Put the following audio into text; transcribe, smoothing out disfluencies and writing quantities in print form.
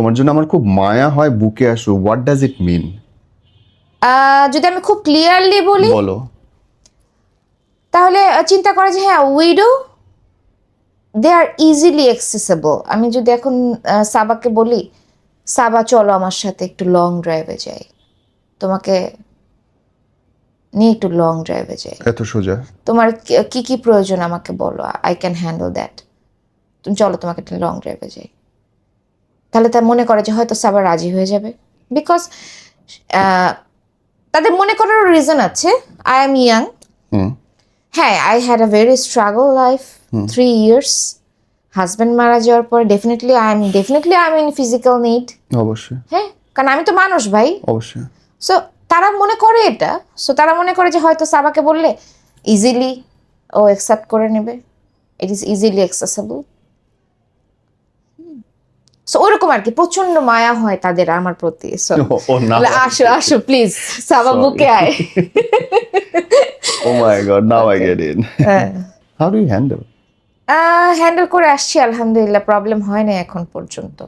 তোমার জন্য আমার খুব মায়া হয়, বুকে আসো, হোয়াট ডাজ ইট মিন? যদি আমি খুব ক্লিয়ারলি বলি বলো। তাহলে চিন্তা করে যে হ্যাঁ উইডো দে আর ইজিলি অ্যাক্সেসেবল। আমি যদি এখন সাবাকে বলি, সাবা চলো আমার সাথে একটু লং ড্রাইভে যাই, তোমাকে নিয়ে একটু লং ড্রাইভে যাই, এত সোজা? তোমার কি কি প্রয়োজন আমাকে বলো, আই ক্যান হ্যান্ডেল দ্যাট, তুমি চলো তোমাকে একটা লং ড্রাইভে যাই। তাহলে তার মনে করে যে হয়তো সাবা রাজি হয়ে যাবে, বিকজ তাদের মনে করার রিজন আছে। আই এম ইয়াং, হ্যাঁ, I had a very struggle life, 3 years। Husband মারা যাওয়ার পর definitely I am in physical need. অবশ্যই। হ্যাঁ, কারণ আমি তো মানুষ ভাই। অবশ্যই। সো তারা মনে করে এটা, সো তারা মনে করে যে হয়তো সাবাকে বললে ইজিলি ও অ্যাকসেপ্ট করে নেবে, it is easily accessible. So ওরকম আর কি, প্রচন্ড মায়া হয় তাদের আমার প্রতি। সো ও না, আসো আসো প্লিজ, সাবা বুকে আয়। oh my god, now I get in. হ্যাঁ, How do you handle? Handle করে আসছি আলহামদুলিল্লাহ, প্রবলেম হয় না এখন পর্যন্ত।